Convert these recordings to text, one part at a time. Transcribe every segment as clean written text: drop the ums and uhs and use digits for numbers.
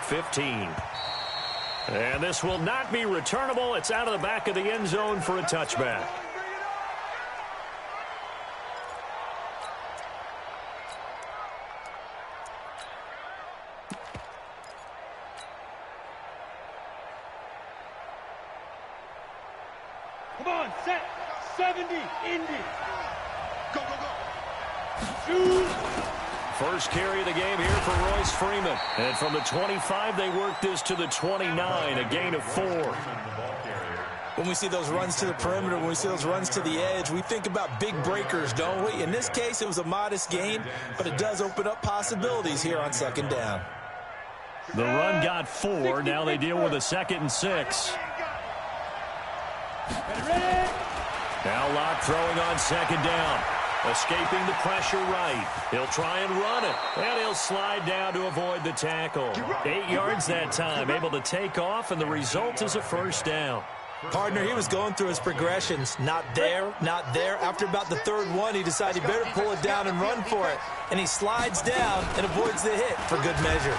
15. And this will not be returnable. It's out of the back of the end zone for a touchback. Come on, set. 70, Indy. Go, go, go. Shoot. First carry of the game here for Royce Freeman. And from the 25, they work this to the 29, a gain of 4. When we see those runs to the perimeter, when we see those runs to the edge, we think about big breakers, don't we? In this case, it was a modest gain, but it does open up possibilities here on second down. The run got 4. Now they deal with a 2nd and 6. Now Locke throwing on second down. Escaping the pressure right. He'll try and run it. And he'll slide down to avoid the tackle. 8 yards that time. Able to take off, and the result is a first down. Partner, he was going through his progressions. Not there, not there. After about the 3rd one, he decided he better pull it down and run for it. And he slides down and avoids the hit for good measure.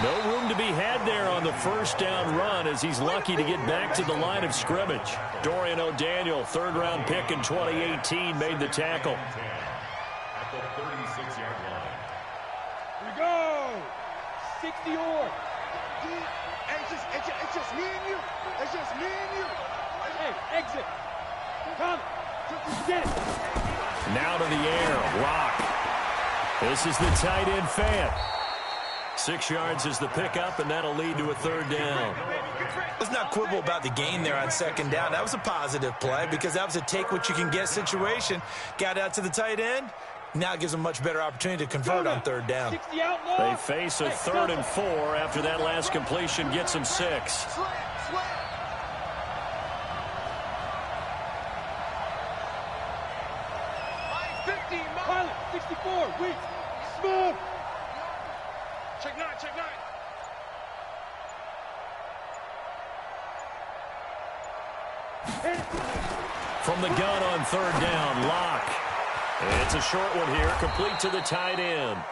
No room to be had there on the first down run, as he's lucky to get back to the line of scrimmage. Dorian O'Daniel, 3rd-round pick in 2018, made the tackle. At the 36-yard line. Here we go. 60 or. Hey, it's just me and you. It's just me and you. Hey, exit. Come. Get it. Now to the air. Rock. This is the tight end fan. 6 yards is the pickup, and that'll lead to a 3rd down. Let's not quibble about the gain there on second down. That was a positive play because that was a take-what-you-can-get situation. Got out to the tight end. Now it gives them a much better opportunity to convert on 3rd down. They face a 3rd and 4 after that last completion gets them 6. 64, weak, smooth. Check 9, check 9. From the gun on 3rd down, Locke. It's a short one here, complete to the tight end.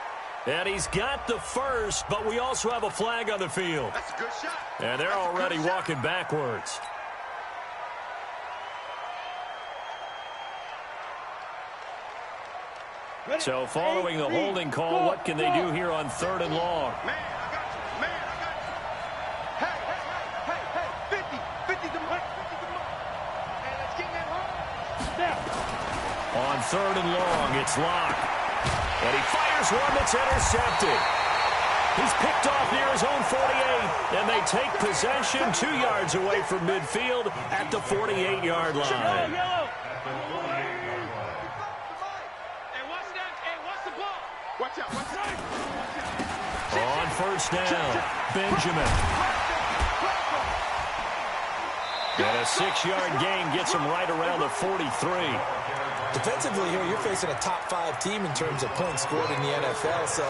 And he's got the first, but we also have a flag on the field. That's a good shot. And they're already walking backwards. So following the holding call, what can they do here on 3rd and long? Man, I got you. Man, I got you. Hey, 50 the mark. Hey, let's get that home. On 3rd and long, it's Locke. And he fires one that's intercepted. He's picked off near his own 48, and they take possession 2 yards away from midfield at the 48-yard line. Watch out, watch out. On 1st down, Benjamin. And a 6-yard gain gets him right around the 43. Defensively here, you're facing a top 5 team in terms of points scored in the NFL. So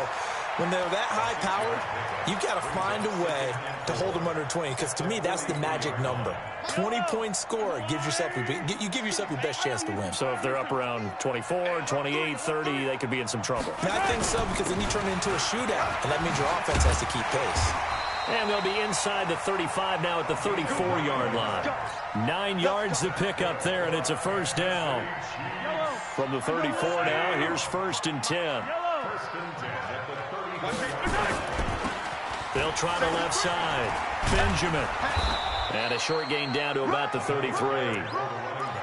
when they're that high-powered, you've got to find a way to hold them under 20. Because to me, that's the magic number. 20-point score gives yourself you give yourself your best chance to win. So if they're up around 24, 28, 30, they could be in some trouble. Now, I think so, because then you turn it into a shootout, and that means your offense has to keep pace. And they'll be inside the 35 now at the 34-yard line. 9 yards to pick up there, and it's a first down. From the 34 now, here's 1st and 10. They'll try the left side. Benjamin. And a short gain down to about the 33.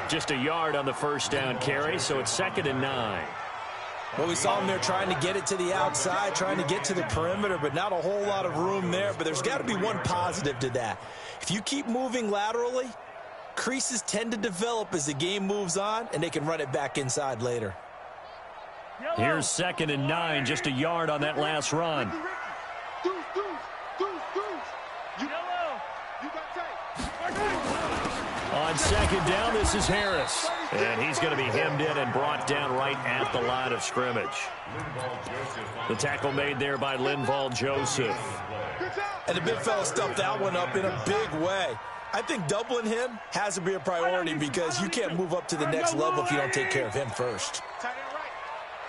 Just a yard on the first down carry, so it's 2nd and 9. Well, we saw him there trying to get it to the outside, trying to get to the perimeter, but not a whole lot of room there. But there's got to be one positive to that. If you keep moving laterally, creases tend to develop as the game moves on, and they can run it back inside later. Here's 2nd and 9, just a yard on that last run. On 2nd down, this is Harris. And he's going to be hemmed in and brought down right at the line of scrimmage. The tackle made there by Linval Joseph. And the big fella stuffed that one up in a big way. I think doubling him has to be a priority because you can't move up to the next level if you don't take care of him first. Tight end right.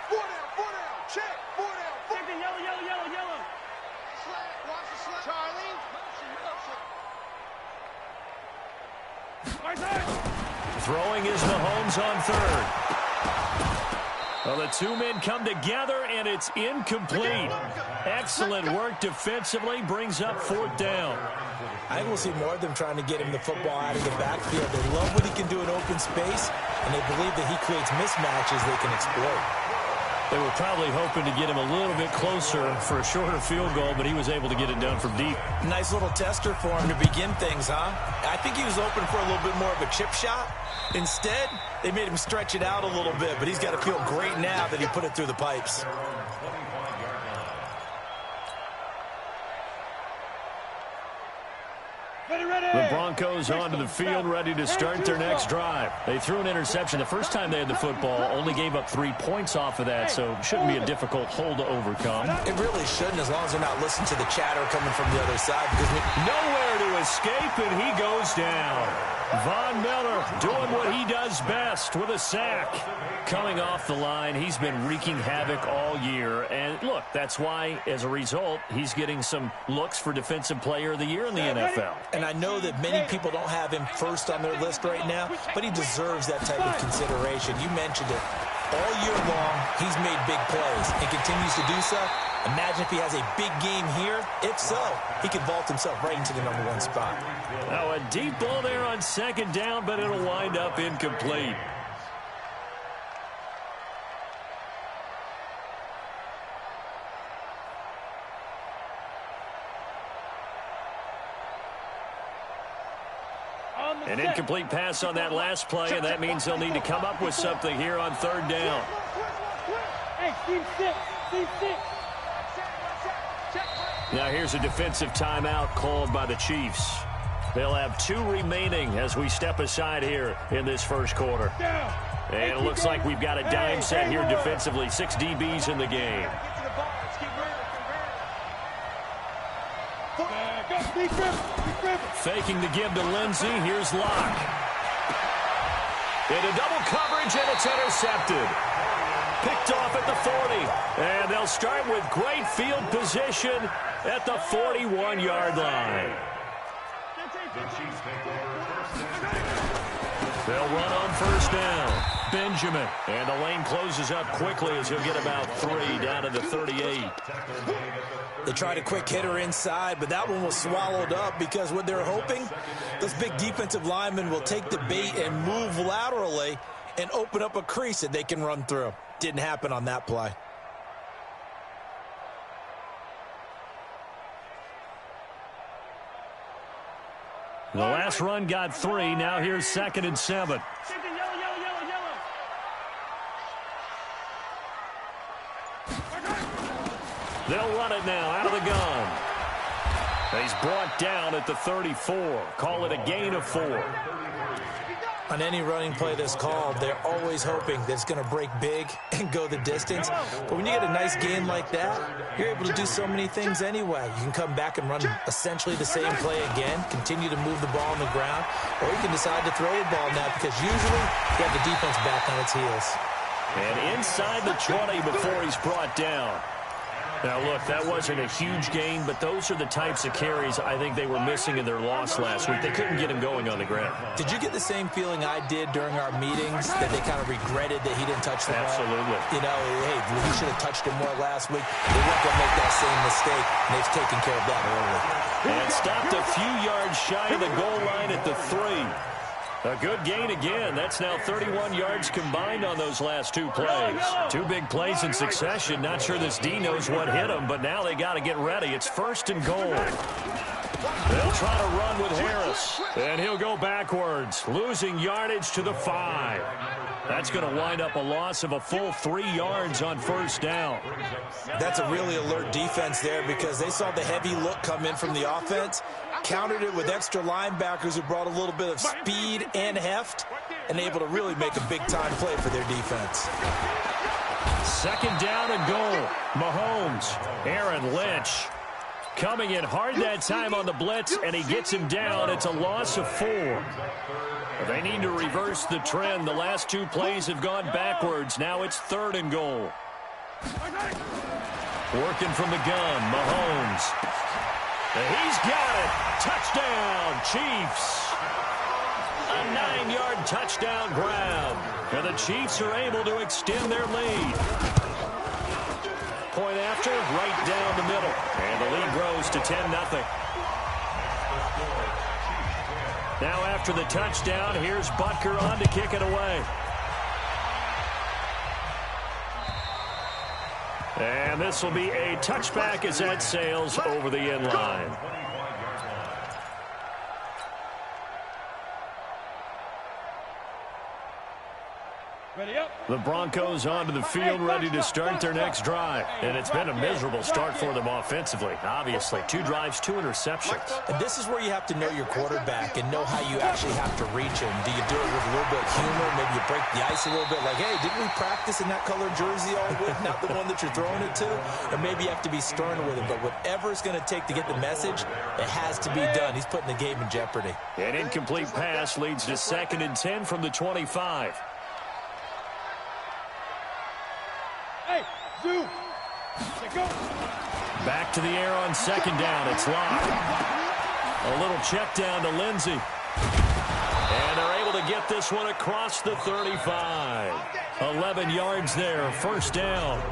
4 down, check. 4 down. Yellow. Slide, watch the slide. Throwing is Mahomes on third. Well, the two men come together, and it's incomplete. Excellent work defensively, brings up fourth down. I think we'll see more of them trying to get him the football out of the backfield. They love what he can do in open space, and they believe that he creates mismatches they can exploit. They were probably hoping to get him a little bit closer for a shorter field goal, but he was able to get it done from deep. Nice little tester for him to begin things, huh? I think he was open for a little bit more of a chip shot. Instead, they made him stretch it out a little bit, but he's got to feel great now that he put it through the pipes. The Broncos onto the field, ready to start their next drive. They threw an interception the first time they had the football, only gave up 3 points off of that, so it shouldn't be a difficult hole to overcome. It really shouldn't, as long as they're not listening to the chatter coming from the other side. Nowhere to escape, and he goes down. Von Miller doing what he does best with a sack. Coming off the line, he's been wreaking havoc all year. And look, that's why, as a result, he's getting some looks for Defensive Player of the Year in the NFL. And I know that many people don't have him first on their list right now, but he deserves that type of consideration. You mentioned it. All year long, he's made big plays and continues to do so. Imagine if he has a big game here. If so, he could vault himself right into the #1 spot. Now, a deep ball there on second down, but it'll wind up incomplete. An incomplete pass on that last play, and that means they'll need to come up with something here on third down. Hey, team six, team six. Now here's a defensive timeout called by the Chiefs. They'll have 2 remaining as we step aside here in this first quarter. And it looks like we've got a dime set here defensively. 6 DBs in the game. Faking the give to Lindsey. Here's Locke. Into double coverage, and it's intercepted. Picked off at the 40. And they'll start with great field position at the 41-yard line. They'll run on first down. Benjamin. And the lane closes up quickly as he'll get about 3 down to the 38. They tried a quick hitter inside, but that one was swallowed up because what they're hoping, those big defensive linemen will take the bait and move laterally and open up a crease that they can run through. Didn't happen on that play. The last run got 3. Now here's 2nd and 7. They'll run it now out of the gun. He's brought down at the 34. Call it a gain of 4. On any running play that's called, they're always hoping that it's going to break big and go the distance. But when you get a nice gain like that, you're able to do so many things anyway. You can come back and run essentially the same play again, continue to move the ball on the ground, or you can decide to throw the ball now because usually you have the defense back on its heels. And inside the 20 before he's brought down. Now, look, that wasn't a huge gain, but those are the types of carries I think they were missing in their loss last week. They couldn't get him going on the ground. Did you get the same feeling I did during our meetings, that they kind of regretted that he didn't touch the ball? Absolutely. You know, hey, he should have touched it more last week. They weren't going to make that same mistake, and they've taken care of that early. And stopped a few yards shy of the goal line at the 3. A good gain again. That's now 31 yards combined on those last 2 plays. 2 big plays in succession. Not sure this D knows what hit him, but now they got to get ready. It's 1st and goal. They'll try to run with Harris, and he'll go backwards, losing yardage to the 5. That's going to wind up a loss of a full 3 yards on first down. That's a really alert defense there because they saw the heavy look come in from the offense, countered it with extra linebackers who brought a little bit of speed and heft, and able to really make a big-time play for their defense. 2nd down and goal. Mahomes, Aaron Lynch. Coming in hard that time on the blitz, and he gets him down. It's a loss of 4. They need to reverse the trend. The last 2 plays have gone backwards. Now it's 3rd and goal. Working from the gun, Mahomes. And he's got it. Touchdown, Chiefs. A 9-yard touchdown grab. And the Chiefs are able to extend their lead. Point after, right down the middle. And the lead grows to 10-0. Now after the touchdown, here's Butker on to kick it away. And this will be a touchback as that sails over the end line. The Broncos onto the field ready to start their next drive. And it's been a miserable start for them offensively. Obviously, 2 drives, 2 interceptions. And this is where you have to know your quarterback and know how you actually have to reach him. Do you do it with a little bit of humor? Maybe you break the ice a little bit like, hey, didn't we practice in that colored jersey all week? Not the one that you're throwing it to? Or maybe you have to be sterner with him. But whatever it's going to take to get the message, it has to be done. He's putting the game in jeopardy. An incomplete pass leads to 2nd and 10 from the 25. Back to the air on 2nd down. It's Locke. A little check down to Lindsey. And they're able to get this one across the 35. 11 yards there, 1st down.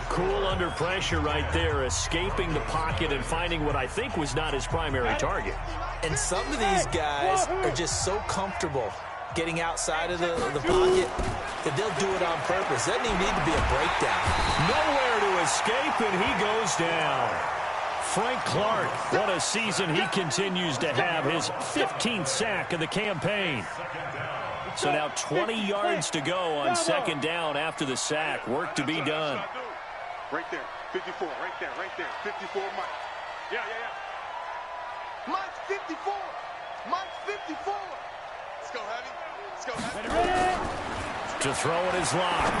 Cool under pressure right there, escaping the pocket and finding what I think was not his primary target. And some of these guys are just so comfortable getting outside of the pocket that they'll do it on purpose. Doesn't even need to be a breakdown. Nowhere to escape, and he goes down. Frank Clark, what a season he continues to have. His 15th sack of the campaign. So now 20 yards to go on 2nd down after the sack. Work to be done. Right there, 54, right there, 54, Mike. Yeah. Mike's 54. Mike's 54. Let's go, Heavy. Let's go, Heavy. To throw it is Locke.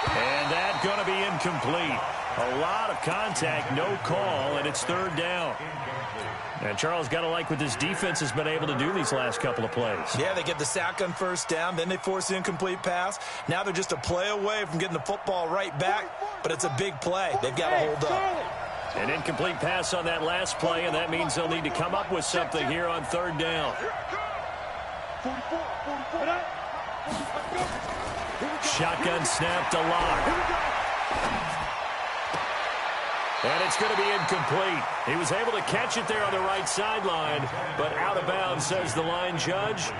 And that's going to be incomplete. A lot of contact, no call, and it's 3rd down. And Charles, got to like what this defense has been able to do these last couple of plays. Yeah, they get the sack on 1st down, then they force the incomplete pass. Now they're just a play away from getting the football right back, but it's a big play. They've got to hold up. An incomplete pass on that last play, and that means they'll need to come up with something here on 3rd down. Shotgun snap to Locke. And it's going to be incomplete. He was able to catch it there on the right sideline, but out of bounds, says the line judge.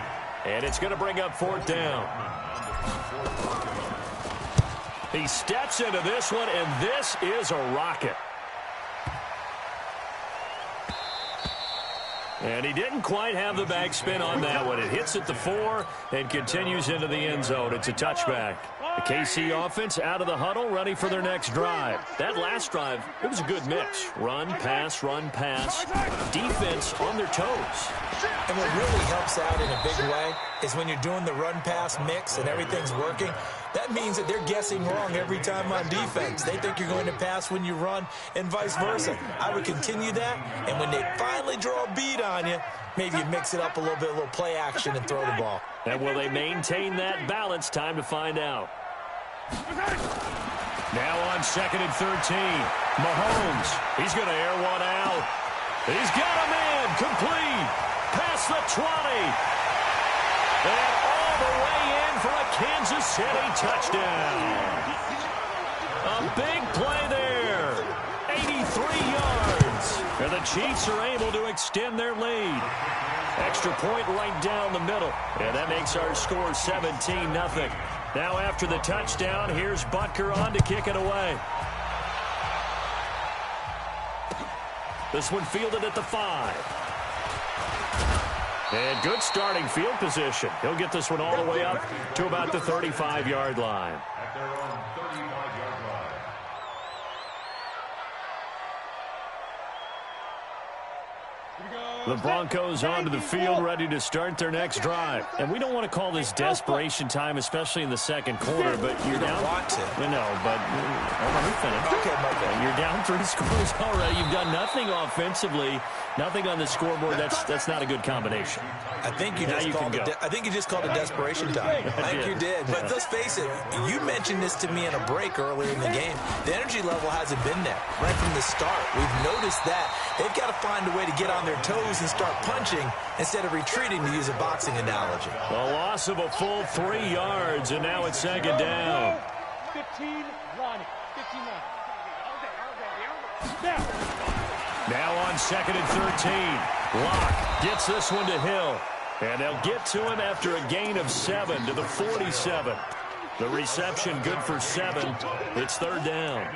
And it's going to bring up 4th down. He steps into this one, and this is a rocket. And he didn't quite have the backspin on that one. It hits at the 4 and continues into the end zone. It's a touchback. The KC offense out of the huddle, ready for their next drive. That last drive, it was a good mix. Run, pass, defense on their toes. And what really helps out in a big way is when you're doing the run-pass mix and everything's working, that means that they're guessing wrong every time on defense. They think you're going to pass when you run and vice versa. I would continue that, and when they finally draw a beat on you, maybe you mix it up a little bit, a little play action, and throw the ball. And will they maintain that balance? Time to find out. Now on 2nd and 13. Mahomes, he's going to air one out. He's got a man, complete, past the 20. And all the way in for a Kansas City touchdown. A big play there. 83 yards. And the Chiefs are able to extend their lead. Extra point right down the middle. And that makes our score 17-0. Now after the touchdown, here's Butker on to kick it away. This one fielded at the 5. And good starting field position. He'll get this one all the way up to about the 35-yard line. The Broncos onto the field, ready to start their next drive. And we don't want to call this desperation time, especially in the 2nd quarter, but you're down. Want to. No, but let me finish. Okay. You're down 3 scores already. You've done nothing offensively, nothing on the scoreboard. That's not a good combination. I think you just called it desperation time. I think you did. But let's face it, you mentioned this to me in a break earlier in the game. The energy level hasn't been there right from the start. We've noticed that. They've got to find a way to get on their toes and start punching instead of retreating, to use a boxing analogy. A loss of a full 3 yards, and now it's second down. 15, Ronnie. 15 line. Now on second and 13. Locke gets this one to Hill. And they'll get to him after a gain of 7 to the 47. The reception good for 7. It's third down.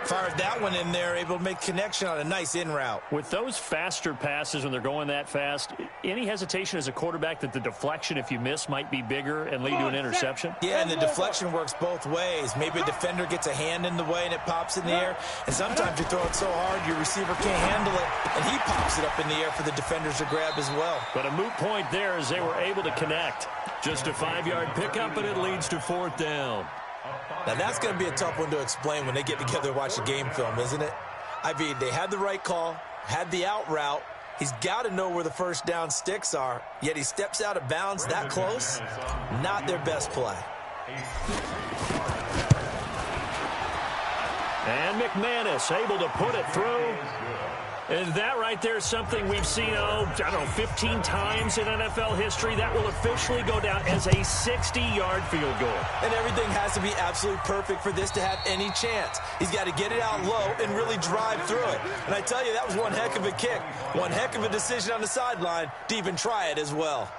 Fired that one in there, able to make connection on a nice in route. With those faster passes when they're going that fast, any hesitation as a quarterback that the deflection, if you miss, might be bigger and lead to an interception? Yeah, and the deflection works both ways. Maybe a defender gets a hand in the way and it pops in the air. And sometimes you throw it so hard your receiver can't handle it, and he pops it up in the air for the defenders to grab as well. But a moot point there as they were able to connect. Just a 5-yard pickup, and it leads to fourth down. Now, that's going to be a tough one to explain when they get together and watch the game film, isn't it? I mean, they had the right call, had the out route. He's got to know where the first down sticks are, yet he steps out of bounds that close. Not their best play. And McManus able to put it through. And that right there is something we've seen, 15 times in NFL history. That will officially go down as a 60-yard field goal. And everything has to be absolutely perfect for this to have any chance. He's got to get it out low and really drive through it. And I tell you, that was one heck of a kick. One heck of a decision on the sideline to even try it as well.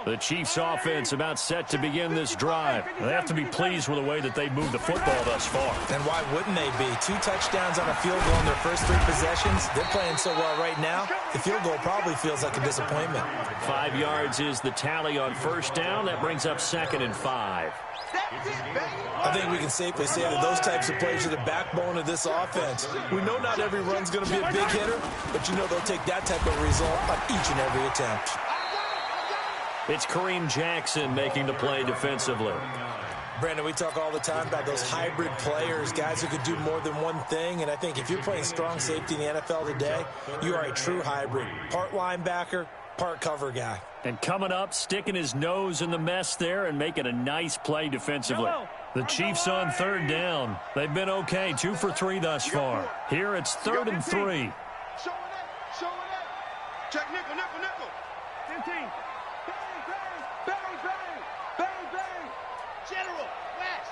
The Chiefs offense about set to begin this drive. They have to be pleased with the way that they've moved the football thus far. And why wouldn't they be? 2 touchdowns on a field goal in their first 3 possessions. They're playing so well right now, the field goal probably feels like a disappointment. 5 yards is the tally on first down. That brings up second and 5. I think we can safely say that those types of plays are the backbone of this offense. We know not every run's going to be a big hitter, but you know they'll take that type of result on each and every attempt. It's Kareem Jackson making the play defensively. Brandon, we talk all the time about those hybrid players, guys who could do more than one thing, and I think if you're playing strong safety in the NFL today, you are a true hybrid. Part linebacker, part cover guy. And coming up, sticking his nose in the mess there and making a nice play defensively. The Chiefs on third down. They've been okay, 2 for 3 thus far. Here it's third and 3. Show it up. Check nickel. 15. Bang. General, West.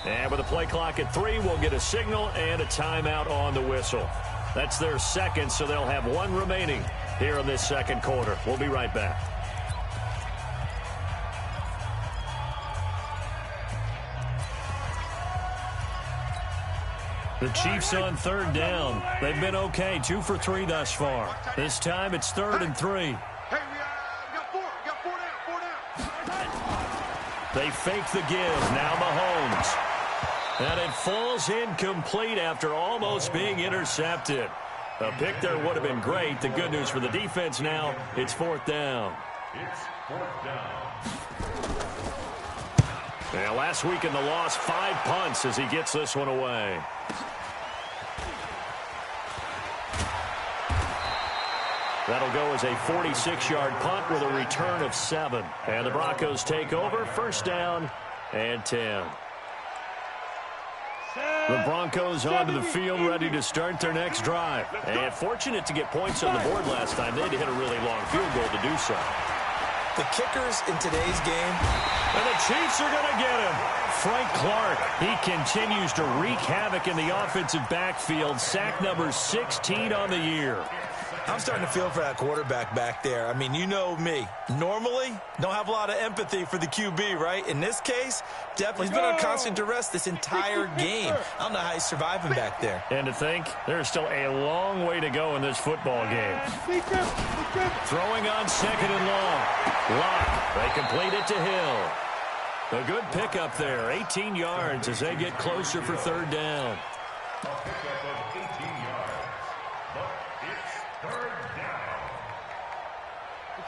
And with the play clock at 3, we'll get a signal and a timeout on the whistle. That's their second, so they'll have 1 remaining here in this second quarter. We'll be right back. The Chiefs on third down. They've been okay, 2 for 3 thus far. This time it's third and 3. Hey, we got 4 down. They fake the give. Now Mahomes. And it falls incomplete after almost being intercepted. A pick there would have been great. The good news for the defense now, it's fourth down. Now, last week in the loss, 5 punts as he gets this one away. That'll go as a 46-yard punt with a return of 7. And the Broncos take over, first down and 10. The Broncos onto the field, ready to start their next drive. And fortunate to get points on the board last time. They had to hit a really long field goal to do so. The kickers in today's game. And the Chiefs are going to get him. Frank Clark, he continues to wreak havoc in the offensive backfield. Sack number 16 on the year. I'm starting to feel for that quarterback back there. I mean, you know me. Normally, don't have a lot of empathy for the QB, right? In this case, definitely. He's been on constant duress this entire game. I don't know how he's surviving back there. And to think, there's still a long way to go in this football game. Throwing on second and long. Locke, they complete it to Hill. A good pickup there, 18 yards as they get closer for third down.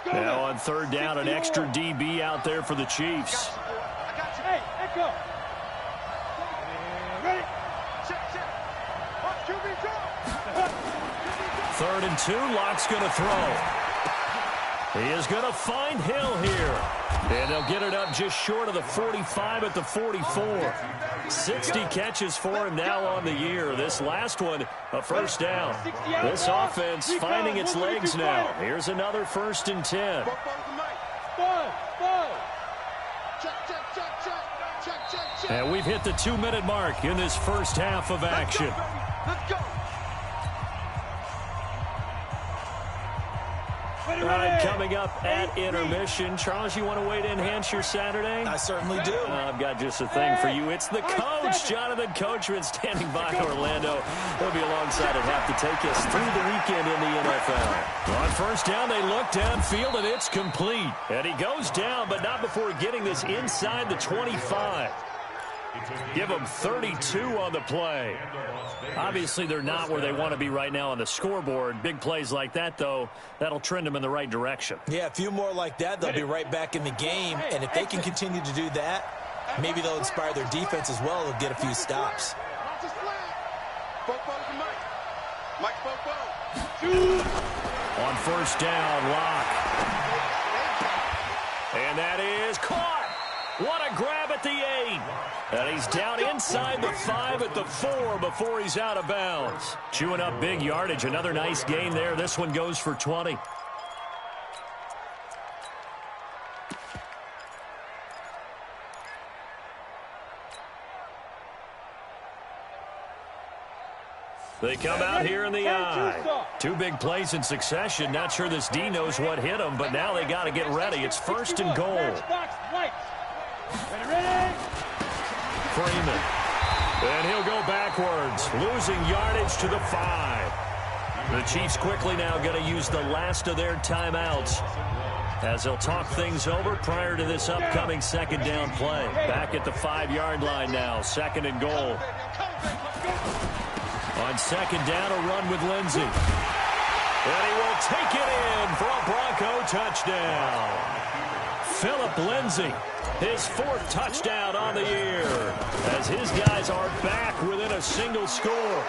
Now on third down, an extra DB out there for the Chiefs. Hey, Echo. Ready? Third and 2, Locke's going to throw. He is going to find Hill here. And they'll get it up just short of the 45 at the 44. 60 catches for him now on the year. This last one, a first down. This offense finding its legs now. Here's another 1st and 10. And we've hit the 2-minute mark in this first half of action. Let's go. All right, coming up at intermission. Charles, you want to wait to enhance your Saturday? I certainly do. I've got just a thing for you. It's the coach, Jonathan Coachman, standing by Orlando. He'll be alongside at half to take us through the weekend in the NFL. On first down, they look downfield, and it's complete. And he goes down, but not before getting this inside the 25. Give them 32 on the play. Obviously, they're not where they want to be right now on the scoreboard. Big plays like that, though, that'll trend them in the right direction. Yeah, a few more like that, they'll be right back in the game. And if they can continue to do that, maybe they'll inspire their defense as well. They'll get a few stops. On first down, Locke. And that is caught. What a grab at the 8. And he's down inside the 5 at the 4 before he's out of bounds. Chewing up big yardage. Another nice gain there. This one goes for 20. They come out here in the I. 2 big plays in succession. Not sure this D knows what hit him, but now they got to get ready. It's 1st and goal. Freeman. And he'll go backwards, losing yardage to the 5. The Chiefs quickly now going to use the last of their timeouts as they'll talk things over prior to this upcoming 2nd down play. Back at the 5-yard line now, 2nd and goal. On 2nd down, a run with Lindsey. And he will take it in for a Bronco touchdown. Phillip Lindsey, his 4th touchdown on the year, as his guys are back within a single score.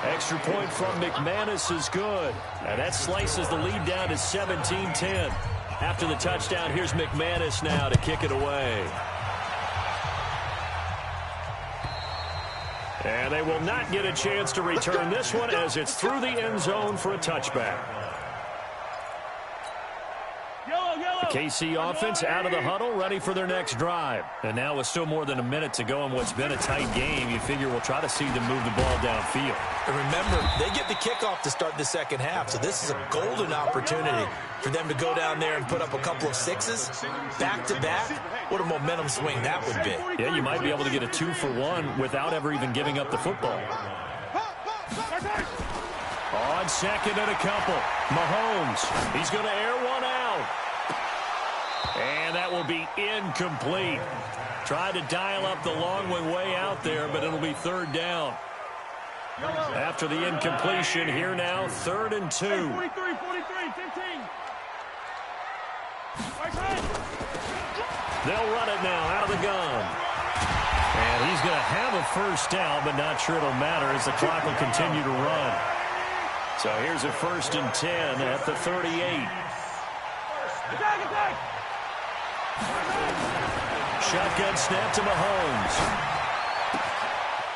Extra point from McManus is good, and that slices the lead down to 17-10. After the touchdown, here's McManus now to kick it away. And they will not get a chance to return this one as it's through the end zone for a touchback. The KC offense out of the huddle, ready for their next drive. And now with still more than a minute to go in what's been a tight game, you figure we'll try to see them move the ball downfield. And remember, they get the kickoff to start the 2nd half, so this is a golden opportunity for them to go down there and put up a couple of 6s back-to-back. What a momentum swing that would be. Yeah, you might be able to get a 2-for-1 without ever even giving up the football. On 2nd and a couple, Mahomes, he's going to air one out. And that will be incomplete. Tried to dial up the long one way out there, but it'll be 3rd down. After the incompletion, here now, 3rd and 2. 43, 15. They'll run it now out of the gun. And he's going to have a 1st down, but not sure it'll matter as the clock will continue to run. So here's a 1st and 10 at the 38. Shotgun snap to Mahomes.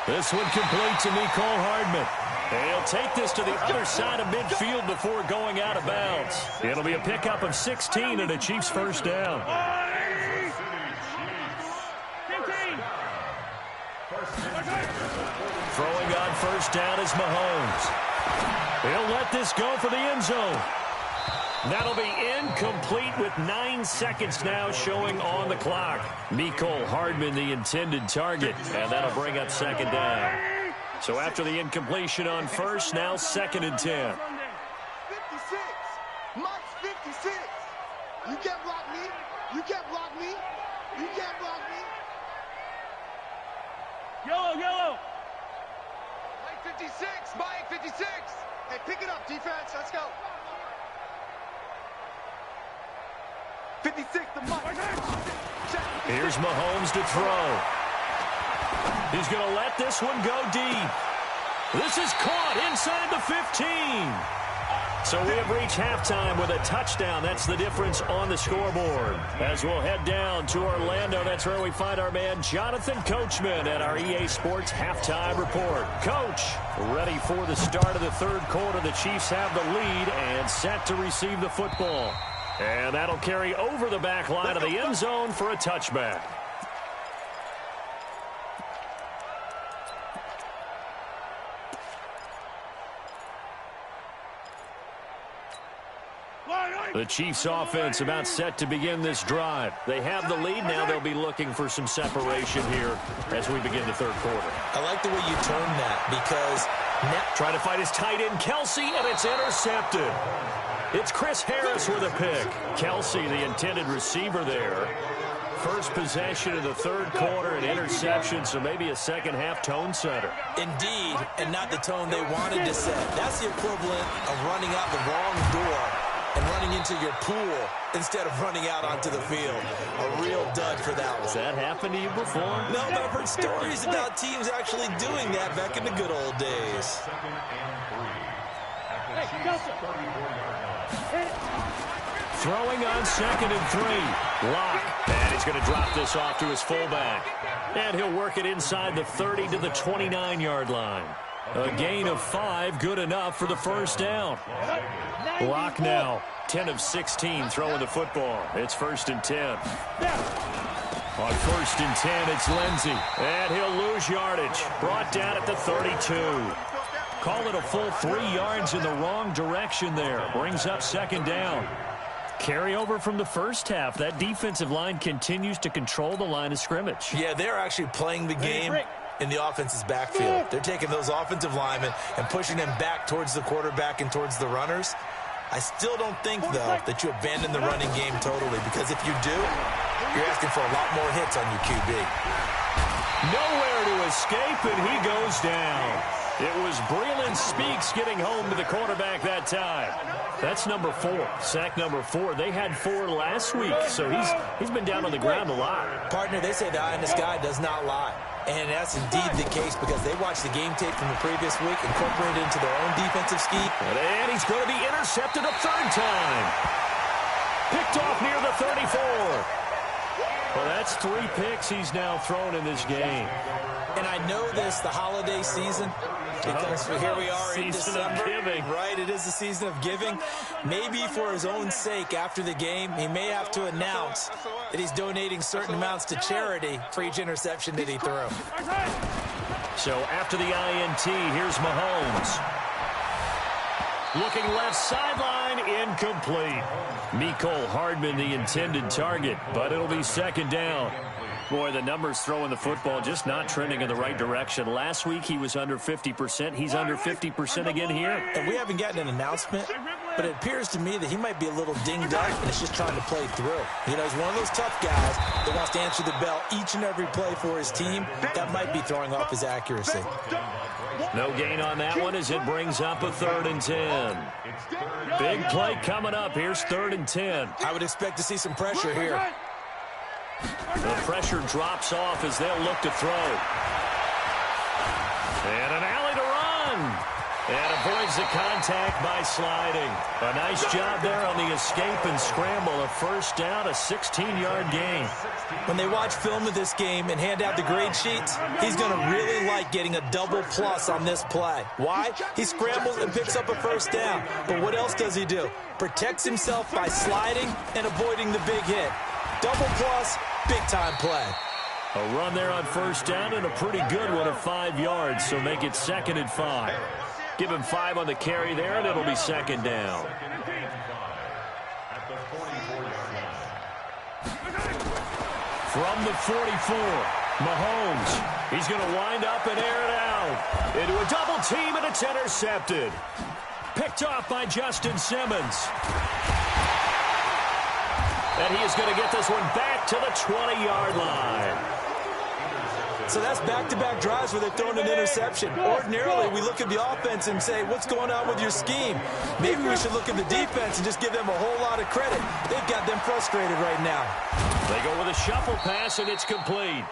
This one complete to Mecole Hardman. And he'll take this to the other side of midfield before going out of bounds. It'll be a pickup of 16 and a Chiefs 1st down. Throwing on 1st down is Mahomes. He'll let this go for the end zone. That'll be incomplete with 9 seconds now showing on the clock. Mecole Hardman, the intended target, and that'll bring up 2nd down. So after the incompletion on 1st, now 2nd and 10. 56. Mike's 56. You can't block me. You can't block me. You can't block me. Yellow. Mike 56. Mike 56. Hey, pick it up, defense. Let's go. 56 to Mike. Here's Mahomes to throw. He's going to let this one go deep. This is caught inside the 15. So we have reached halftime with a touchdown. That's the difference on the scoreboard. As we'll head down to Orlando, that's where we find our man Jonathan Coachman at our EA Sports Halftime Report. Coach, ready for the start of the third quarter. The Chiefs have the lead and set to receive the football. And that'll carry over the back line of the end zone for a touchback. The Chiefs offense about set to begin this drive. They have the lead. Now they'll be looking for some separation here as we begin the third quarter. I like the way you turned that because now trying to fight his tight end, Kelsey, and it's intercepted. It's Chris Harris with a pick. Kelsey, the intended receiver there. First possession of the third quarter, an interception, so maybe a second-half tone setter. Indeed, and not the tone they wanted to set. That's the equivalent of running out the wrong door and running into your pool instead of running out onto the field. A real dud for that one. Has that happened to you before? No, but I've heard stories about teams actually doing that back in the good old days. Throwing on 2nd and 3. Lock. And he's going to drop this off to his fullback. And he'll work it inside the 30 to the 29-yard line. A gain of 5, good enough for the first down. Lock now, 10 of 16 throwing the football. It's 1st and 10. On 1st and 10, it's Lindsey. And he'll lose yardage. Brought down at the 32. Call it a full 3 yards in the wrong direction there. Brings up 2nd down. Carry over from the first half. That defensive line continues to control the line of scrimmage. Yeah, they're actually playing the game in the offense's backfield. They're taking those offensive linemen and pushing them back towards the quarterback and towards the runners. I still don't think, though, that you abandon the running game totally, because if you do, you're asking for a lot more hits on your QB. Nowhere to escape, and he goes down. It was Breland Speaks getting home to the quarterback that time. That's number 4, sack number 4. They had 4 last week, so he's been down on the ground a lot. Partner, they say the eye in the sky does not lie. And that's indeed the case because they watched the game tape from the previous week, incorporated it into their own defensive scheme. And he's going to be intercepted a 3rd time. Picked off near the 34. Well, that's 3 picks he's now thrown in this game. And I know this, the holiday season, because here we are in December. Of giving. Right, it is the season of giving. Maybe for his own sake after the game, he may have to announce that he's donating certain amounts to charity for each interception that he threw. So after the INT, here's Mahomes. Looking left sideline, incomplete. Mecole Hardman, the intended target, but it'll be 2nd down. Boy, the numbers throwing the football just not trending in the right direction. Last week, he was under 50%. He's under 50% again here. And we haven't gotten an announcement, but it appears to me that he might be a little dinged up and is just trying to play through. You know, he's one of those tough guys that wants to answer the bell each and every play for his team. That might be throwing off his accuracy. No gain on that one as it brings up a 3rd and 10. Big play coming up. Here's 3rd and 10. I would expect to see some pressure here. The pressure drops off as they'll look to throw. And an alley to run. And avoids the contact by sliding. A nice job there on the escape and scramble. A 1st down, a 16-yard gain. When they watch film of this game and hand out the grade sheets, he's going to really like getting a double plus on this play. Why? He scrambles and picks up a 1st down. But what else does he do? Protects himself by sliding and avoiding the big hit. Double plus, big-time play. A run there on 1st down and a pretty good one of 5 yards, so make it 2nd and 5. Give him 5 on the carry there, and it'll be 2nd down. From the 44, Mahomes. He's going to wind up and air it out. Into a double team, and it's intercepted. Picked off by Justin Simmons. And he is going to get this one back to the 20-yard line. So that's back-to-back drives where they're throwing an interception. Ordinarily, we look at the offense and say, what's going on with your scheme? Maybe we should look at the defense and just give them a whole lot of credit. They've got them frustrated right now. They go with a shuffle pass, and it's complete.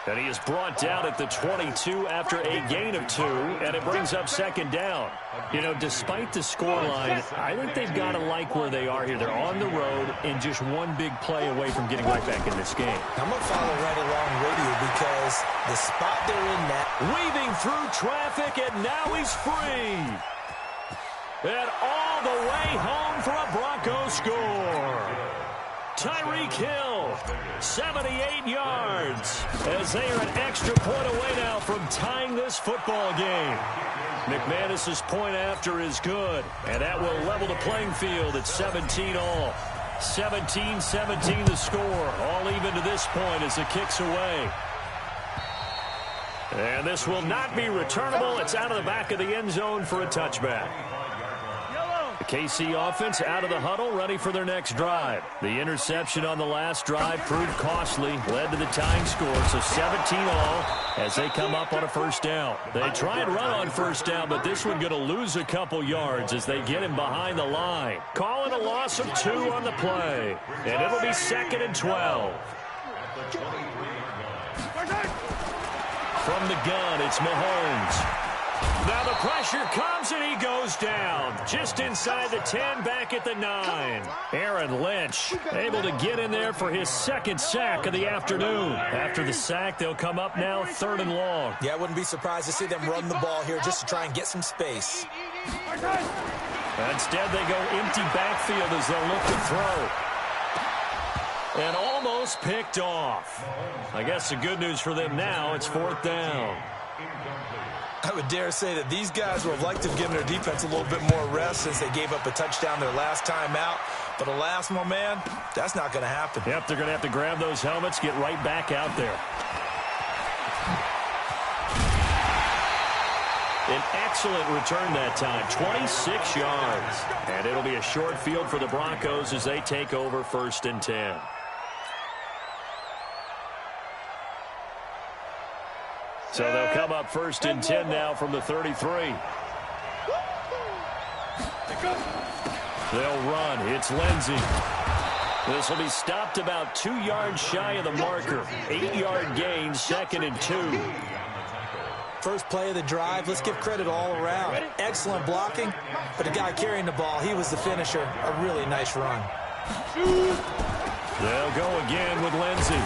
And he is brought down at the 22 after a gain of 2, and it brings up second down. You know, despite the scoreline, I think they've got to like where they are here. They're on the road and just one big play away from getting right back in this game. I'm going to follow right along with you because the spot they're in now. Weaving through traffic, and now he's free. And all the way home for a Broncos score. Tyreek Hill, 78 yards, as they are an extra point away now from tying this football game. McManus's point after is good, and that will level the playing field at 17 all. 17-17 the score, all even to this point as the kick's away. And this will not be returnable. It's out of the back of the end zone for a touchback. The KC offense out of the huddle, ready for their next drive. The interception on the last drive proved costly, led to the tying score, so 17 all as they come up on a first down. They try and run on first down, but this one going to lose a couple yards as they get him behind the line. Calling a loss of 2 on the play, and it'll be 2nd and 12. From the gun, it's Mahomes. Now the pressure comes and he goes down. Just inside the 10, back at the 9. Aaron Lynch able to get in there for his second sack of the afternoon. After the sack, they'll come up now 3rd and long. Yeah, I wouldn't be surprised to see them run the ball here just to try and get some space. Instead, they go empty backfield as they'll look to throw. And almost picked off. I guess the good news for them now, it's 4th down. I would dare say that these guys would have liked to have given their defense a little bit more rest since they gave up a touchdown their last time out. But alas, my man, that's not going to happen. Yep, they're going to have to grab those helmets, get right back out there. An excellent return that time, 26 yards. And it'll be a short field for the Broncos as they take over 1st and 10. So they'll come up 1st and 10 now from the 33. They'll run. It's Lindsey. This will be stopped about 2 yards shy of the marker. 8-yard gain, 2nd and 2. First play of the drive, let's give credit all around. Excellent blocking, but the guy carrying the ball, he was the finisher. A really nice run. They'll go again with Lindsey.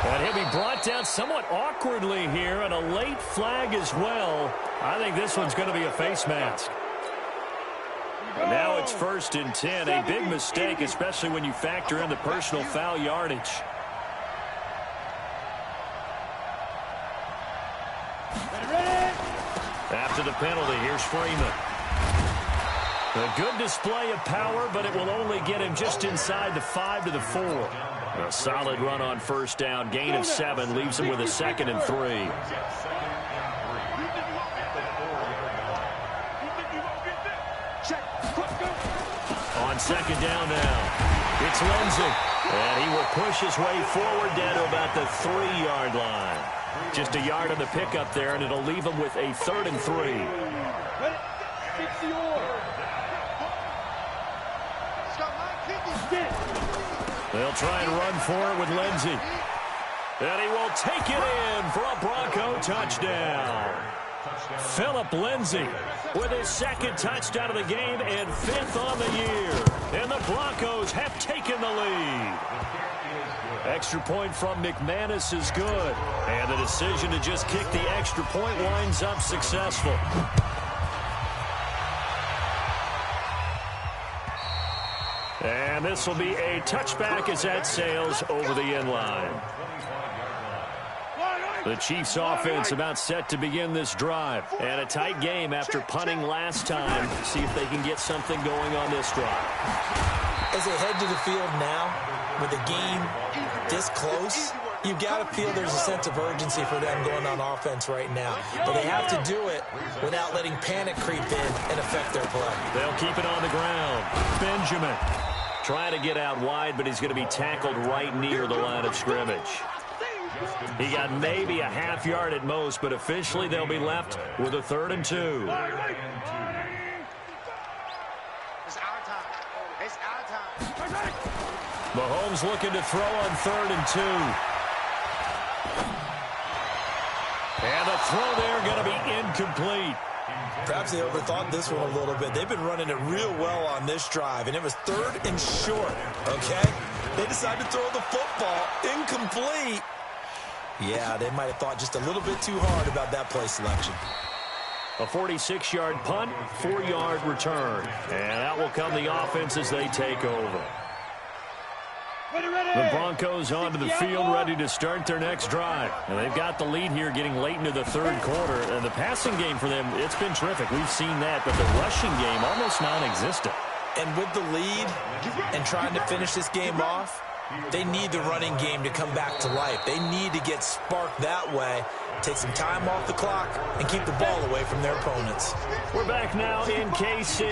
And he'll be brought down somewhat awkwardly here, and a late flag as well. I think this one's going to be a face mask. And now it's 1st and 10. A big mistake, especially when you factor in the personal foul yardage. After the penalty, here's Freeman. A good display of power, but it will only get him just inside the 5 to the 4. A solid run on first down. Gain of 7 leaves him with a 2nd and 3. On 2nd down now, it's Lindsey. And he will push his way forward down to about the 3-yard line. Just a yard on the pickup there, and it'll leave him with a 3rd and 3. They'll try and run for it with Lindsey. And he will take it in for a Bronco touchdown. Phillip Lindsey with his 2nd touchdown of the game and 5th on the year. And the Broncos have taken the lead. Extra point from McManus is good. And the decision to just kick the extra point winds up successful. And this will be a touchback as that sails over the end line. The Chiefs offense about set to begin this drive. And a tight game after punting last time. See if they can get something going on this drive. As they head to the field now, with the game this close, you've got to feel there's a sense of urgency for them going on offense right now. But they have to do it without letting panic creep in and affect their play. They'll keep it on the ground. Benjamin trying to get out wide, but he's going to be tackled right near the line of scrimmage. He got maybe a half yard at most, but officially they'll be left with a 3rd and 2. It's our time. It's our time. Mahomes looking to throw on 3rd and 2. throw there going to be incomplete. Perhaps they overthought this one a little bit. They've been running it real well on this drive, and it was 3rd and short, okay? They decided to throw the football incomplete. Yeah, they might have thought just a little bit too hard about that play selection. A 46-yard punt, 4-yard return. And out will come the offense as they take over. The Broncos onto the field, ready to start their next drive. And they've got the lead here getting late into the 3rd quarter. And the passing game for them, it's been terrific. We've seen that, but the rushing game almost non-existent. And with the lead and trying to finish this game off, they need the running game to come back to life. They need to get sparked that way, take some time off the clock, and keep the ball away from their opponents. We're back now in KC.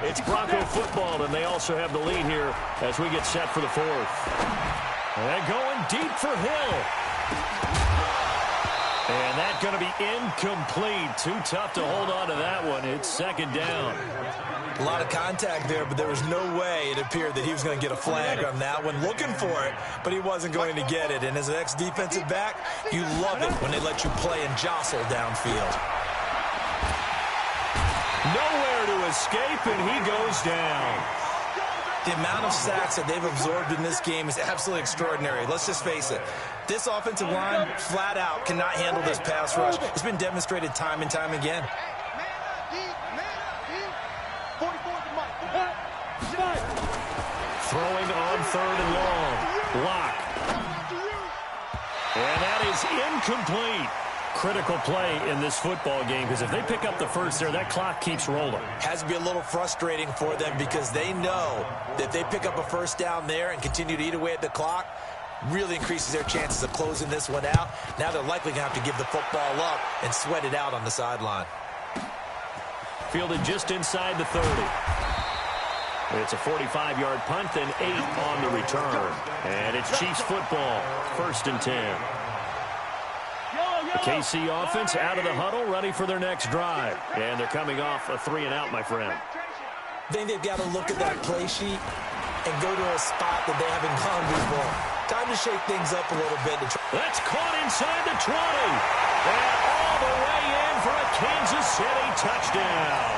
It's Bronco football, and they also have the lead here as we get set for the 4th. And going deep for Hill. And that's going to be incomplete. Too tough to hold on to that one. It's 2nd down. A lot of contact there, but there was no way it appeared that he was going to get a flag on that one. Looking for it, but he wasn't going to get it. And as an ex-defensive back, you love it when they let you play and jostle downfield. Nowhere to escape, and he goes down. The amount of sacks that they've absorbed in this game is absolutely extraordinary. Let's just face it. This offensive line, flat out, cannot handle this pass rush. It's been demonstrated time and time again. Throwing on 3rd and long. Block. And that is incomplete. Critical play in this football game, because if they pick up the first there, that clock keeps rolling. Has to be a little frustrating for them because they know that if they pick up a first down there and continue to eat away at the clock, really increases their chances of closing this one out. Now they're likely going to have to give the football up and sweat it out on the sideline. Fielded just inside the 30. It's a 45-yard punt, then 8 on the return. And it's Chiefs football, 1st and 10. The KC offense out of the huddle, ready for their next drive. And they're coming off a 3-and-out, my friend. I think they've got to look at that play sheet and go to a spot that they haven't gone before. Time to shake things up a little bit. That's caught inside the 20. And all the way in for a Kansas City touchdown.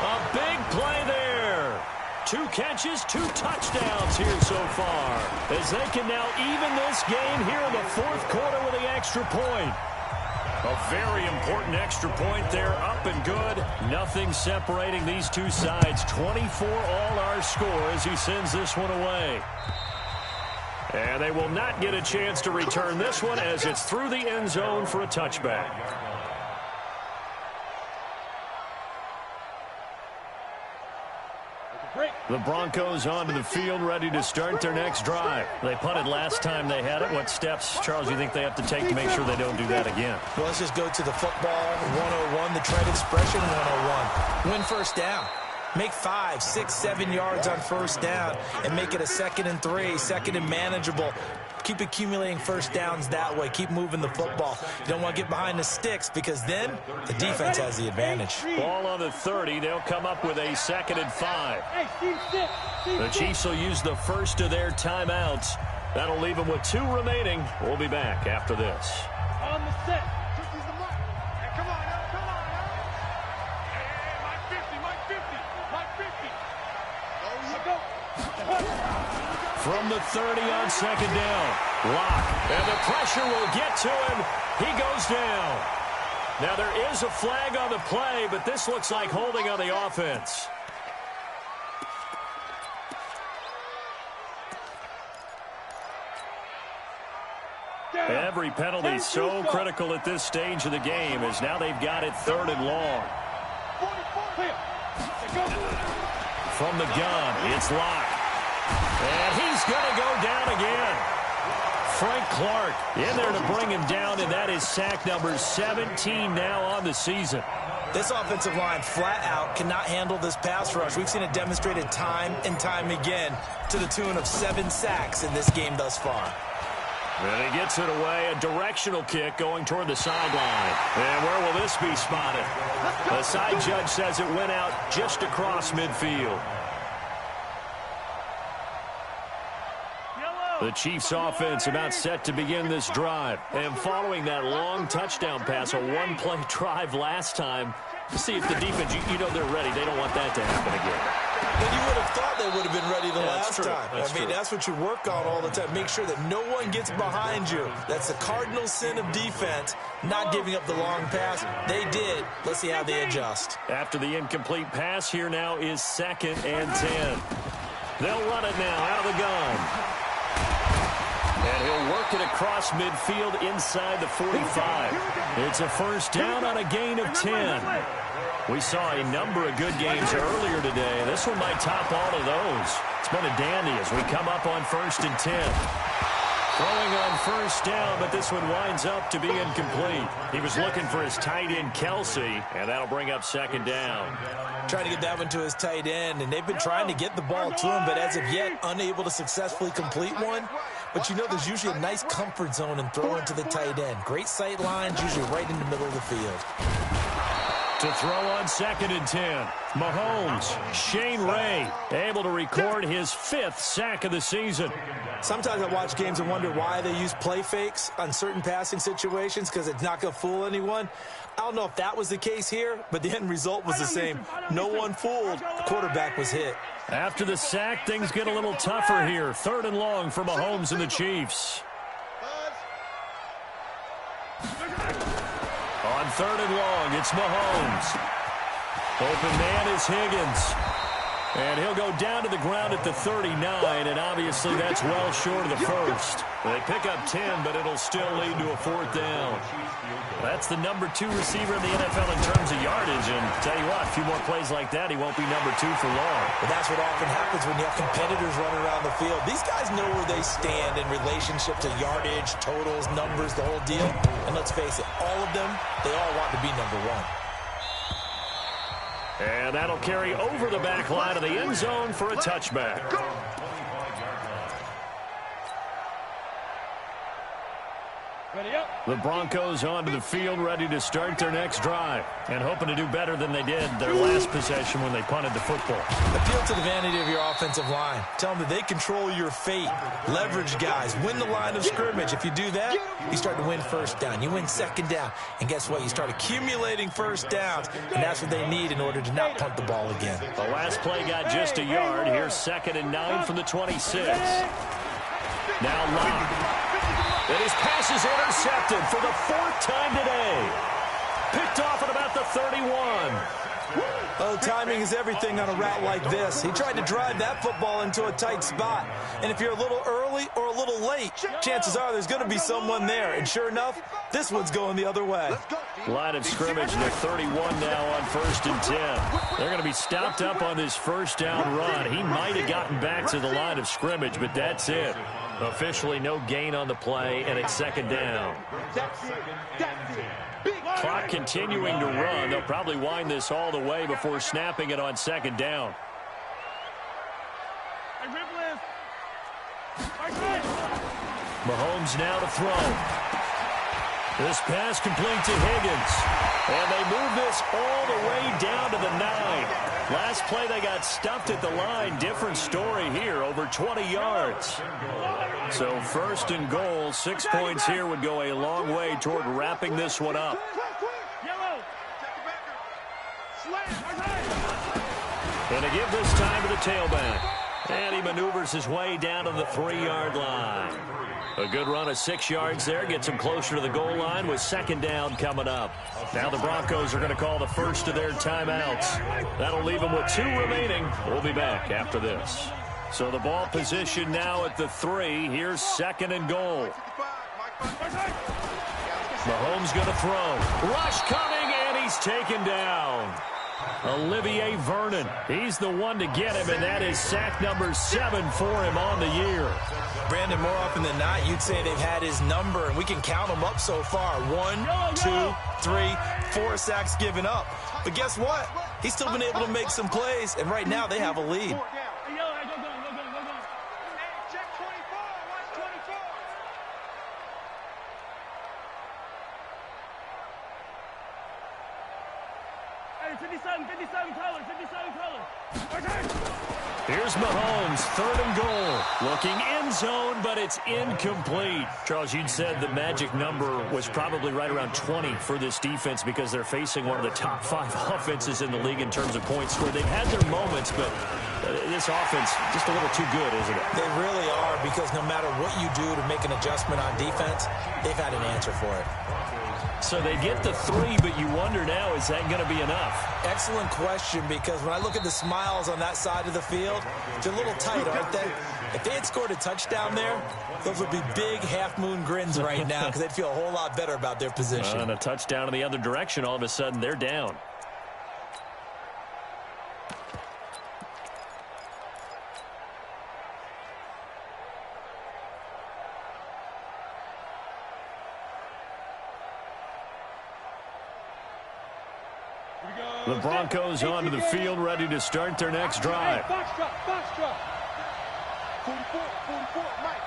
A big play there. 2 catches, 2 touchdowns here so far, as they can now even this game here in the 4th quarter with the extra point. A very important extra point there, up and good. Nothing separating these two sides. 24 all our score as he sends this one away. And they will not get a chance to return this one as it's through the end zone for a touchback. The Broncos onto the field, ready to start their next drive. They punted last time they had it. What steps, Charles, do you think they have to take to make sure they don't do that again? Well, let's just go to the football 101, the trade expression 101. Win first down. Make 5, 6, 7 yards on first down and make it a 2nd and 3, 2nd and manageable. Keep accumulating first downs that way. Keep moving the football. You don't want to get behind the sticks because then the defense has the advantage. Ball on the 30. They'll come up with a 2nd and 5. The Chiefs will use the first of their timeouts. That'll leave them with 2 remaining. We'll be back after this. On the set. Come on, come on. Hey, Mike 50. From the 30 on 2nd down. Lock. And the pressure will get to him. He goes down. Now there is a flag on the play, but this looks like holding on the offense. Every penalty is so critical at this stage of the game, as now they've got it 3rd and long. From the gun, it's Lock. And he's going to go down again. Frank Clark in there to bring him down, and that is sack number 17 now on the season. This offensive line flat out cannot handle this pass rush. We've seen it demonstrated time and time again to the tune of 7 sacks in this game thus far. And he gets it away, a directional kick going toward the sideline. And where will this be spotted? The side judge says it went out just across midfield. Yellow. The Chiefs offense about set to begin this drive. And following that long touchdown pass, a one-play drive last time, see if the defense, you know they're ready. They don't want that to happen again. And you would have thought they would have been ready the last time. That's true. That's what you work on all the time. Make sure that no one gets behind you. That's the cardinal sin of defense, not giving up the long pass. They did. Let's see how they adjust. After the incomplete pass, here now is 2nd and 10. They'll run it now out of the gun. And he'll work it across midfield inside the 45. It's a first down on a gain of 10. We saw a number of good games earlier today. This one might top all of those. It's been a dandy as we come up on 1st and 10. Throwing on first down, but this one winds up to be incomplete. He was looking for his tight end, Kelsey, and that'll bring up 2nd down. Trying to get that one to his tight end, and they've been trying to get the ball to him, but as of yet, unable to successfully complete one. But you know there's usually a nice comfort zone in throwing to the tight end. Great sight lines, usually right in the middle of the field. To throw on 2nd and 10. Mahomes, Shane Ray, able to record his 5th sack of the season. Sometimes I watch games and wonder why they use play fakes on certain passing situations, because it's not going to fool anyone. I don't know if that was the case here, but the end result was the same. No one fooled. The quarterback was hit. After the sack, things get a little tougher here. 3rd and long for Mahomes and the Chiefs. On 3rd and long, it's Mahomes. Open man is Higgins. And he'll go down to the ground at the 39, and obviously that's well short of the first. They pick up 10, but it'll still lead to a 4th down. That's the number 2 receiver in the NFL in terms of yardage, and tell you what, a few more plays like that, he won't be number 2 for long. But that's what often happens when you have competitors running around the field. These guys know where they stand in relationship to yardage, totals, numbers, the whole deal. And let's face it, all of them, they all want to be number 1. And that'll carry over the back line of the end zone for a touchback. The Broncos onto the field, ready to start their next drive, and hoping to do better than they did their last possession when they punted the football. Appeal to the vanity of your offensive line. Tell them that they control your fate. Leverage guys. Win the line of scrimmage. If you do that, you start to win first down. You win second down. And guess what? You start accumulating first downs, and that's what they need in order to not punt the ball again. The last play got just a yard. Here's 2nd and 9 from the 26. Now Locke. And his pass is intercepted for the 4th time today. Picked off at about the 31. Oh, timing is everything on a route like this. He tried to drive that football into a tight spot. And if you're a little early or a little late, chances are there's going to be someone there. And sure enough, this one's going the other way. Line of scrimmage, the 31 now on 1st and 10. They're going to be stopped up on this first down run. He might have gotten back to the line of scrimmage, but that's it. Officially no gain on the play, and it's 2nd down. Clock continuing to run. They'll probably wind this all the way before snapping it on 2nd down. Mahomes now to throw. This pass complete to Higgins. And they move this all the way down to the 9. Last play they got stuffed at the line. Different story here, over 20 yards. So 1st and goal, 6 points here would go a long way toward wrapping this one up. And to give this time to the tailback. And he maneuvers his way down to the 3-yard line. A good run of 6 yards there. Gets him closer to the goal line with 2nd down coming up. Now the Broncos are going to call the first of their timeouts. That'll leave them with 2 remaining. We'll be back after this. So the ball position now at the 3. Here's 2nd and goal. Mahomes going to throw. Rush coming, and he's taken down. Olivier Vernon. He's the one to get him, and that is sack number 7 for him on the year. Brandon, more often than not, you'd say they've had his number, and we can count them up so far. 1, 2, 3, 4 sacks given up. But guess what? He's still been able to make some plays, and right now they have a lead. Here's Mahomes, 3rd and goal. Looking end zone, but it's incomplete. Charles, you'd said the magic number was probably right around 20 for this defense because they're facing one of the top 5 offenses in the league in terms of points scored. They've had their moments, but this offense just a little too good, isn't it? They really are, because no matter what you do to make an adjustment on defense, they've had an answer for it. So they get the 3, but you wonder now, is that going to be enough? Excellent question, because when I look at the smiles on that side of the field, they're a little tight, aren't they? If they had scored a touchdown there, those would be big half-moon grins right now because they'd feel a whole lot better about their position. And a touchdown in the other direction, all of a sudden they're down. The Broncos onto the field, ready to start their next drive. Box drop, box drop. 44,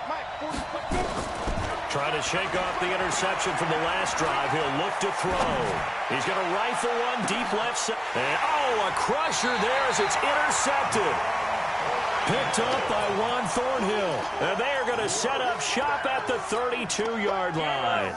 Mike, 44. Trying to shake off the interception from the last drive. He'll look to throw. He's going to rifle one deep left side. And, a crusher there as it's intercepted. Picked up by Juan Thornhill. And they are going to set up shop at the 32-yard line.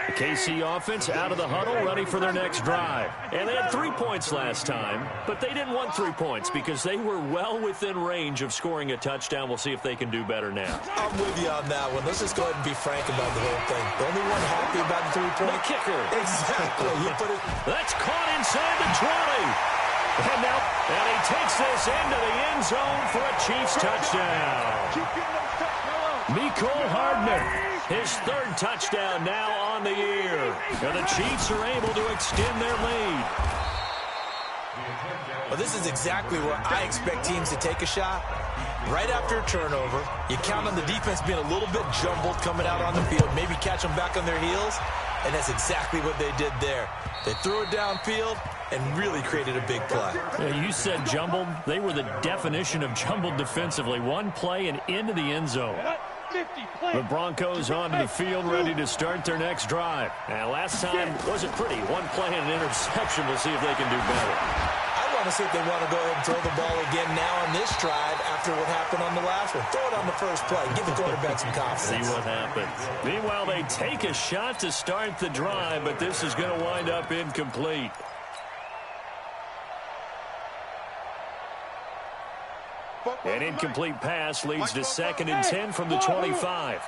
The KC offense out of the huddle, ready for their next drive. And they had 3 points last time, but they didn't want 3 points because they were well within range of scoring a touchdown. We'll see if they can do better now. I'm with you on that one. Let's just go ahead and be frank about the whole thing. The only one happy about the 3-point. The kicker. Exactly. You put it. That's caught inside the 20. And he takes this into the end zone for a Chiefs touchdown. Mecole Hardman, his 3rd touchdown now on the year. And the Chiefs are able to extend their lead. Well, this is exactly where I expect teams to take a shot. Right after a turnover, you count on the defense being a little bit jumbled coming out on the field, maybe catch them back on their heels, and that's exactly what they did there. They threw it downfield and really created a big play. Yeah, you said jumbled. They were the definition of jumbled defensively. One play and into the end zone. The Broncos onto the field, ready to start their next drive. And last time wasn't pretty. One play and an interception. We'll see if they can do better. I want to see if they want to go ahead and throw the ball again now on this drive after what happened on the last one. Throw it on the first play. Give the quarterback some confidence. See what happens. Meanwhile, they take a shot to start the drive, but this is going to wind up incomplete. An incomplete pass leads to 2nd and 10 from the 25.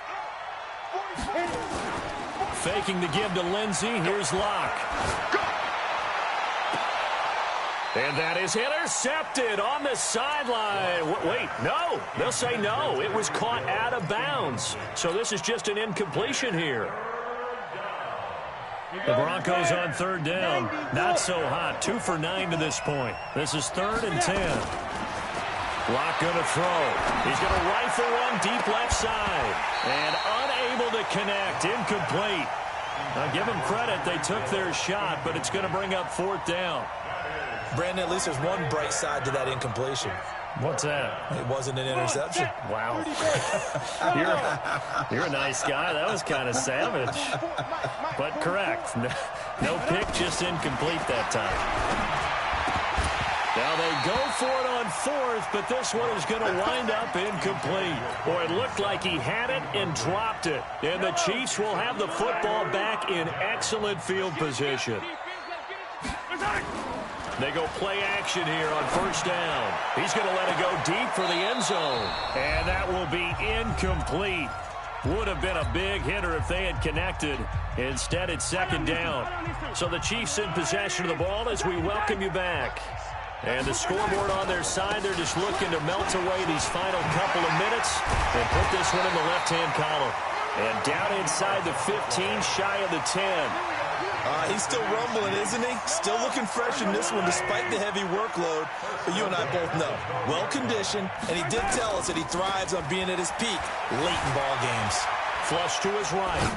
Faking the give to Lindsey. Here's Locke. And that is intercepted on the sideline. Wait, no. They'll say no. It was caught out of bounds. So this is just an incompletion here. The Broncos on 3rd down. Not so hot. 2 for 9 to this point. This is 3rd and 10. Locke going to throw. He's going to rifle one deep left side. And unable to connect. Incomplete. Now give them credit. They took their shot, but it's going to bring up 4th down. Brandon, at least there's one bright side to that incompletion. What's that? It wasn't an interception. Wow. You're a nice guy. That was kind of savage. But correct. No pick, just incomplete that time. Now they go for it on 4th, but this one is going to wind up incomplete. Boy, it looked like he had it and dropped it. And the Chiefs will have the football back in excellent field position. They go play action here on 1st down. He's going to let it go deep for the end zone. And that will be incomplete. Would have been a big hitter if they had connected. Instead, it's 2nd down. So the Chiefs in possession of the ball as we welcome you back. And the scoreboard on their side, they're just looking to melt away these final couple of minutes and put this one in the left-hand column. And down inside the 15, shy of the 10. He's still rumbling, isn't he? Still looking fresh in this one despite the heavy workload. But you and I both know, well-conditioned, and he did tell us that he thrives on being at his peak late in ball games. Flush to his right.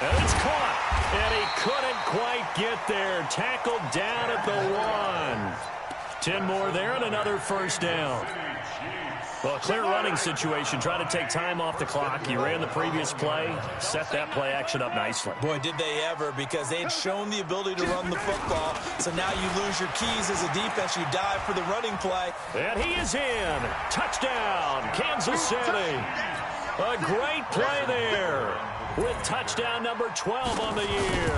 And it's caught. And he couldn't quite get there. Tackled down at the 1. 10 more there and another 1st down. Well, a clear running situation. Try to take time off the clock. You ran the previous play, set that play action up nicely. Boy, did they ever, because they had shown the ability to run the football. So now you lose your keys as a defense. You dive for the running play. And he is in. Touchdown, Kansas City. A great play there with touchdown number 12 on the year.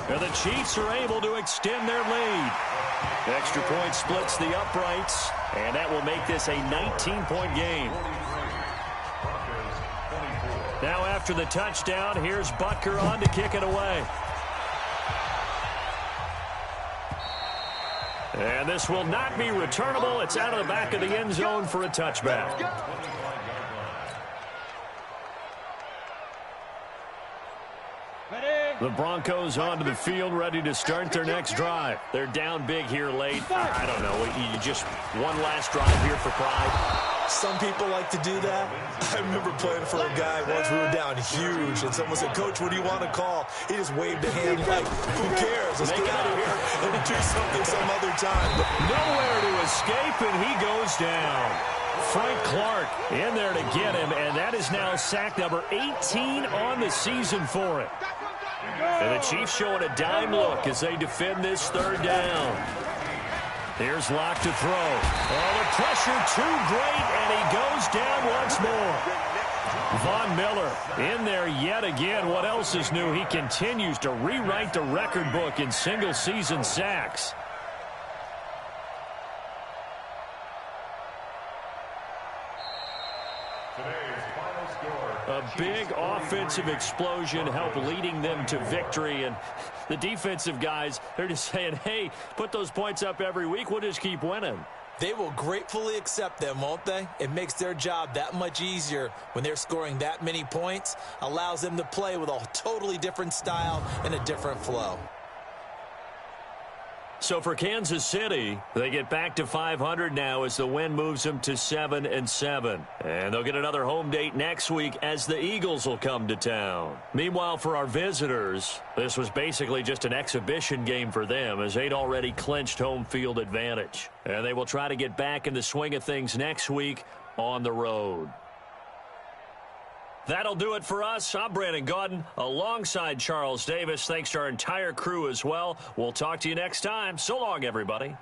And the Chiefs are able to extend their lead. Extra point splits the uprights, and that will make this a 19-point game. Now after the touchdown, here's Butker on to kick it away. And this will not be returnable. It's out of the back of the end zone for a touchback. The Broncos onto the field, ready to start their next drive. They're down big here late. I don't know. You just one last drive here for pride. Some people like to do that. I remember playing for a guy once. We were down huge, and someone said, "Coach, what do you want to call?" He just waved a hand like, "Who cares? Let's get out of here and do something some other time." Nowhere to escape, and he goes down. Frank Clark in there to get him, and that is now sack number 18 on the season for him. And the Chiefs showing a dime look as they defend this third down. Here's Locke to throw. Oh, the pressure too great, and he goes down once more. Von Miller in there yet again. What else is new? He continues to rewrite the record book in single-season sacks. A big offensive explosion helped leading them to victory. And the defensive guys, they're just saying, hey, put those points up every week. We'll just keep winning. They will gratefully accept them, won't they? It makes their job that much easier when they're scoring that many points. Allows them to play with a totally different style and a different flow. So for Kansas City, they get back to 500 now as the win moves them to 7-7. And they'll get another home date next week as the Eagles will come to town. Meanwhile, for our visitors, this was basically just an exhibition game for them as they'd already clinched home field advantage. And they will try to get back in the swing of things next week on the road. That'll do it for us. I'm Brandon Gaudin alongside Charles Davis. Thanks to our entire crew as well. We'll talk to you next time. So long, everybody.